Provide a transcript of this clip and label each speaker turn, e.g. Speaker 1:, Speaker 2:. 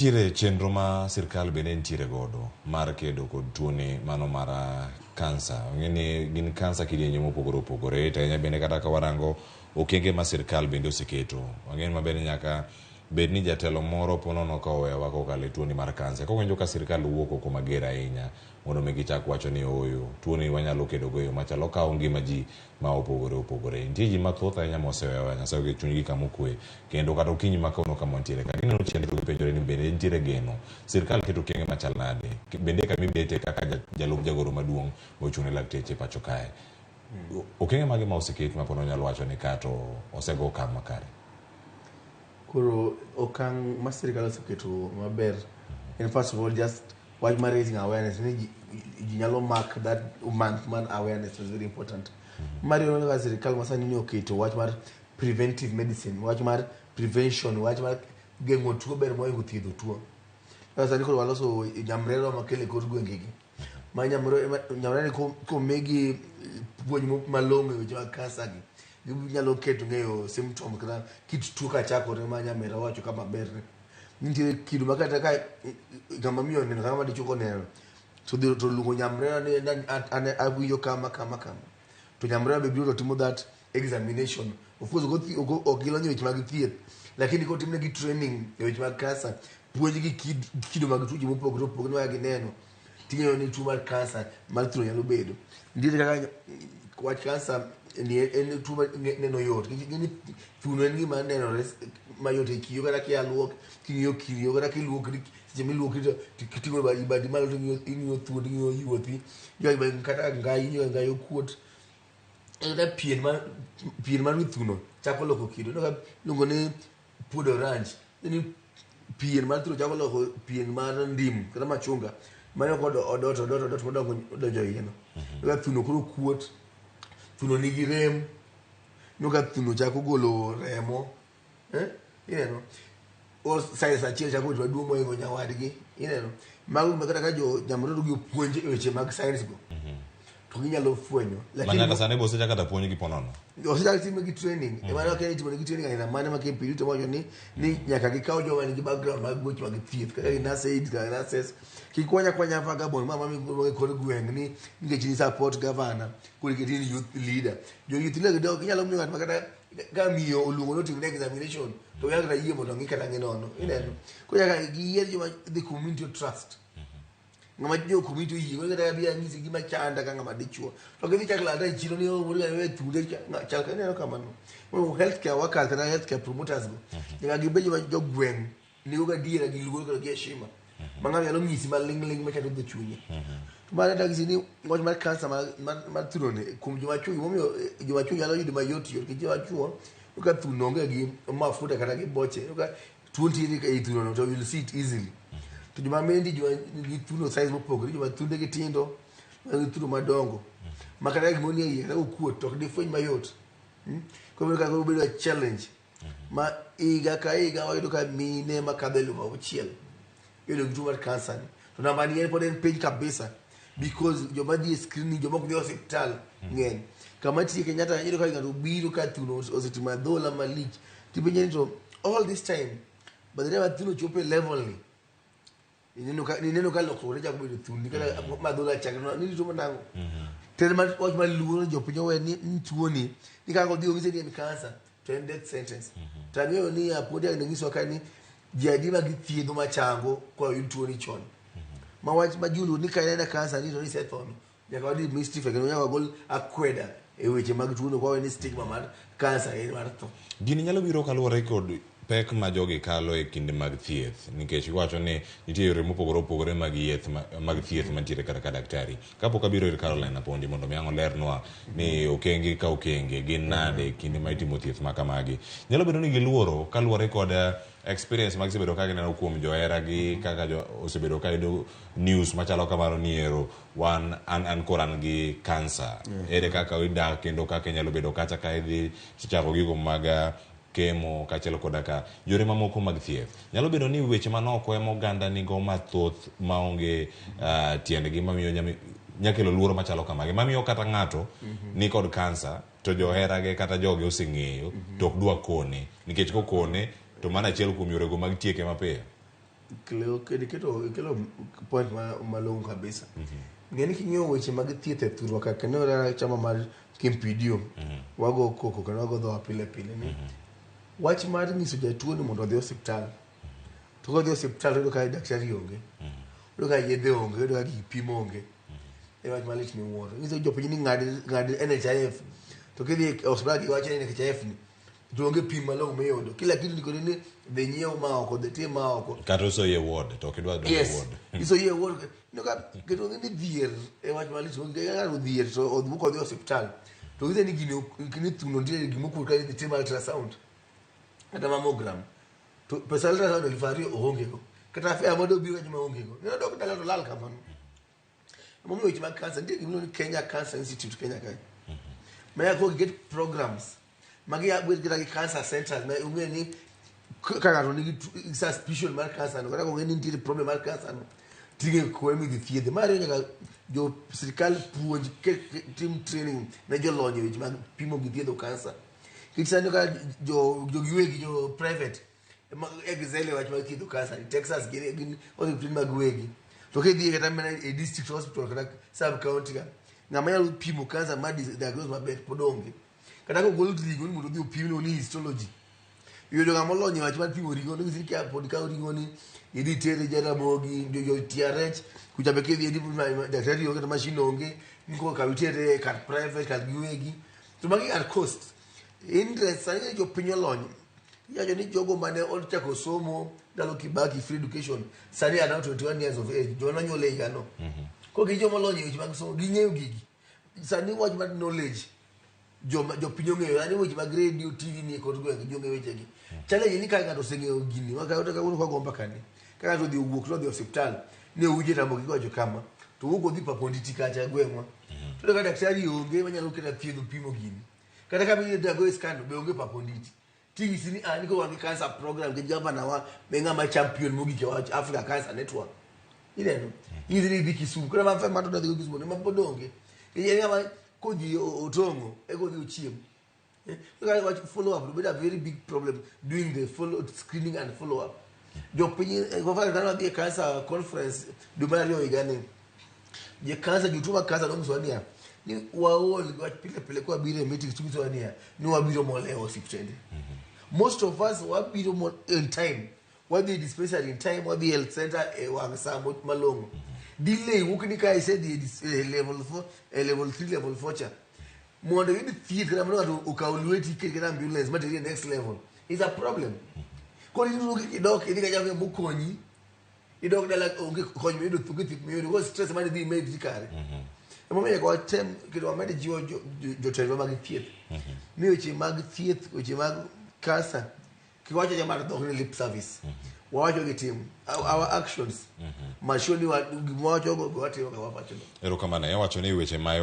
Speaker 1: Tire chenro ma sirkal bende nitiere godo mar kedo kod tuoni mano mar kansa. Ng'eni gin kansa kidienje mopogore opogore, to bende kata ka warango okenge ma sirkal bende oseketo. Wang'eni maber nyaka bed ni jatelo moro ponono ka owewa kokalo e tuoni mar kansa. Kowinjo ka sirkal wuok oko mager ahinya mondo mi gichak wacho ni oyo tuoni wanyalo kedo go yo machalo kawo ngima ji ma opogore opogore. Nitie ji mathoth ahinya mosewewa Nyasaye oket chunygi kama okwe, kendo kata okinyi ma kono kama nitiere ka gineno chenro gipenjore ni bende nitiere geno sirkal keto okenge machal nade, bende kama ibete kaka jalup jagoro maduong' mochung' ne lakteche pacho kae. Okenge mage ma oseket ma pono nyalo wacho ni kato osego okang' makare.
Speaker 2: Koro okang' ma sirkal oseketo maber and first of all just why raising awareness ni ji nyalo mark that month man awareness is very important. Mario no sirkal masani ni oketo wach mar preventive medicine, wach mar prevention, wach mar geng'o tuo ber moingo thiedho tuo. Sasa ni koro waloso nyamrero makele kod gwengegi ma nyamrero komegi puonj malong'o weche mag kansa gi ginyalo keto ng'eyo symptom kata kit tuo ka chakore ma nyamrero wacho kama ber nitie kido makata ka gama miyo neno kama dichuo koneno to luongo nyamrero ni ane awinjo kama to nyamrero be biro timo that examination. Of course ok gilonyo weche mag thieth, lakini kotimne gi training e weche mag kansa, puonj gi kido mag tuoche mopogore opogore ma gineno ting'eyo ni tuo mar kansa mar thuno nyalo bedo. Nitie kaka wach kansa ni en tuo neno yot, thuno en gima nenore mayot e kiyo kata kialuok king'iyo kiyo kata kiluokri seche miluokri to kiting'o badi malo to ing'iyo thuno ing'iyo yuothi kata ngai okuot kata pien mar thuno chako loko kido luongo ni pod orange ni pien mar thuno chako loko pien mar ndim kata machunga mano kod odot modonjo iye no thuno koro kuot, thuno nigi rem ka thuno chako golo remo ineno o size achiel chako to duo moingo nyawadgi ineno mago kata ka jo nyamrero gi puonj e weche mag science go to ginyalo fwenyo,
Speaker 1: lakini manyaka sane bo secha kata puonj gi ponono
Speaker 2: osechak time gi training e mano ka itimo gi training aina mane ma kipiri to wacho ni nyaka gikaw joma nigi background mag goch mag thieth kaka nurses kaka nurses kikwanya vagabond mama mi kod gweng ni nikech ni support governor kuri ketini youth leader youth leader do ginyalo miyo ng'at makata gamiyo oluongo no tim examination to yakra yie mondo ngi kata nginono ineno ko yaka giyier joma the community trust ngama jo community yie ko kata bia ngisi gima chanda ka ngama dichuo to gidhi chakla dai chiro ni o muri we tude chal neno kamano mo healthcare workers kata healthcare promoters go nyaka gibejo ma jo gweng ni ga diera gi lugo kata gi heshima mang'ama nyalo ngisi maling ma chando dho chunye to mane dagisi ni wach mar kansa mar thuno ne kuom joma chuo momiyo joma chuo nyalo yudo mayot ki joma chuo ka thuno onge gi mafuta kata gi boche ka tuo tiri ka thuno no to will see it easily. To joma mendi joma gi thuno size mopogore joma thunde gi tindo gi thuno madongo makata gimoni iye kata okuot to difweny mayot ko ka bedo challenge ma iga ka iga oyudo ka mine makadho 6,000 yudo tuo mar kansa to namba ni pod en piny kabisa because joma dhi screening joma ok dhi osiptal ng'eny kama tie Kenyatta yudo ka ng'ato biro ka thuno osetimo adhola malich tipenje ni to all this time but the time thuno chopo level ni neno ka lokore jako bedo thuno kata madhola chakno ni to manango tel ma wach maluo jopiny owe ni tuo ni kango dhi ongise ni en kansa to en death sentence tang'eyo ni apodi ngiswa ka ni jadi ma githiedho machango kwa tuo ni chon ma wach ma julu ni ka ena kansa ni to isetho nyaka wadi mystify kendo nyaka gol akweda e weche mag tuo no kwa ni stigma mar kansa en mar tho.
Speaker 1: Gini nyalo biro kaluwore kod pek ma jogi kalo e kinde mag thieth nikech iwacho ni nitie yore mopogore opogore mag thieth mantiere kata ka daktari kapok abiro ir Caroline Apondi mondo mi ang' olernwa ni okenge ka okenge gin nade kinde ma itimo thieth ma kamagi nyalo bedo ni giluoro kaluwore kod experience mag sebedo ka gineno kuom johera gi kaka osebedo ka yudo news machalo kamano ni ero an koran gi kansa ere kaka idak kendo kaka nyalo bedo kacha ka idhi chako gigo mag kemo kachelo kodaka yore mamoko mag thieth nyalo bedo ni weche manoko ema oganda nigo mathoth maonge tiendgi mamiyo nyakelo luoro machalo kamagi mamiyo kata ng'ato ni kod kansa to joherage kata joge oseng'eyo to ok dwa kone nikech kokone to mana achiel kuom yorego mag tieke mapiyo.
Speaker 2: kelo point malongo kabisa. Ngeni kinyo weche mag thieth e thurwa ka kenora chama mar kimpidio wago koko kana wago dho pile ni wach mar nyiso jatuo ni mondo odhi osiptal to kodhi osiptal to ka daktari onge to ka yedhe onge to ka gipimo onge e wach malit miwuoro nyiso jopiny ni ng'ad NHIF to kidhi osiptal gi wacho ni NHIF ni to onge pim malong'o miyudo kila kitu ni kodi ni dhi nyiew ma oko dhi tim ma oko
Speaker 1: kata uso ye ward to kidwa do ward
Speaker 2: iso ye ward no ka keto ni dhier e wach malit onge ga dhier to odbuko odhi osiptal to gidhi ni gini thuno ndire gimokur ka dhi tim ultrasound kata mammogram to pesa ultrasound ilifari onge go kata afya modo biro nyuma onge go neno dok dala to lal kamano momo weche mag cancer ndike gimno ni Kenya Cancer Institute Kenya kai may go get programs magi ya with get cancer centers na unge ni kaka ro ni suspicion mar cancer no kata ko ngeni ndire problem mar cancer no tige ko emi di thiedhe mari nyaka jo sirkal puonj team training na jolony weche mag pimo gi thiedho cancer kisano ka jo giwegi jo private exile wach mag thiedho cancer Texas gin hospital mag wegi to ke dhie kata mana e district hospital kata sub county ka ngama yalo pimo cancer ma diagnose maber podonge kata ko golo trigo ni mondo dhi opimo ni histology yudo ngama olony wach mar pimo rigo ni ka pod ka rigo ni idi tere jana Ramogi jo TRH kuja beke dhi ndi daktari onge machine onge niko ka witere ka private ka giwegi to magi at cost interest sanye jo pinyo lony ya jo ni jogo mane olchako somo dalo Kibaki free education sani ana 21 years of age jo na nyole gano ko gi jo molonyo weche mag somo gi ngeyo gigi sani wach mag knowledge jo pinyo ngeyo ani weche mag radio TV ni ko go jo ngeyo weche gi challenge ni ka ngato sengeyo gini waka ka uno kwa gomba kani ka to di wuok lo di hospital ne uje Ramogi go jo kama to wugo dhi paponditi kacha gwemwa to ka daktari onge manyalo keta thiedho pimo gini kata kama ile dago scan be onge paponditi tigi sini ani ko wangi cancer program ke governor wa menga ma champion mugi ke wa Africa Cancer Network ile no ile biki su kuna ma fema to dago kisu ma podonge ile ngama ko di otongo e ko di uchiem ka wa follow up be a very big problem doing the follow screening and follow up jo pinyi ko fa kana di cancer conference do mario igane je cancer jutuma cancer no mswania ni waoli kwa pile kwa bire meeting tukiswania ni wabiro mole osiptende most of us wabiro mo in time wabi dispensary in time wabi health center wangsa malongo delay wukini kai said level 4 level 3 level 4 cha mondo yidi theater amno ukaulweti kile ambulance material next level is a problem ko ni nuki dok idika jawe bukonyi idok dala onge konyi do tukiti mi do stress mani di medicare mo me ko tem kido amade jiwo jo telo mag thieth mi weche mag thieth weche mag cancer kiwacho jamar dok ni lip service wacho gi team our actions mashoni wa gimwacho go watimo ka wapacho
Speaker 1: erokamano wacho ni weche mayo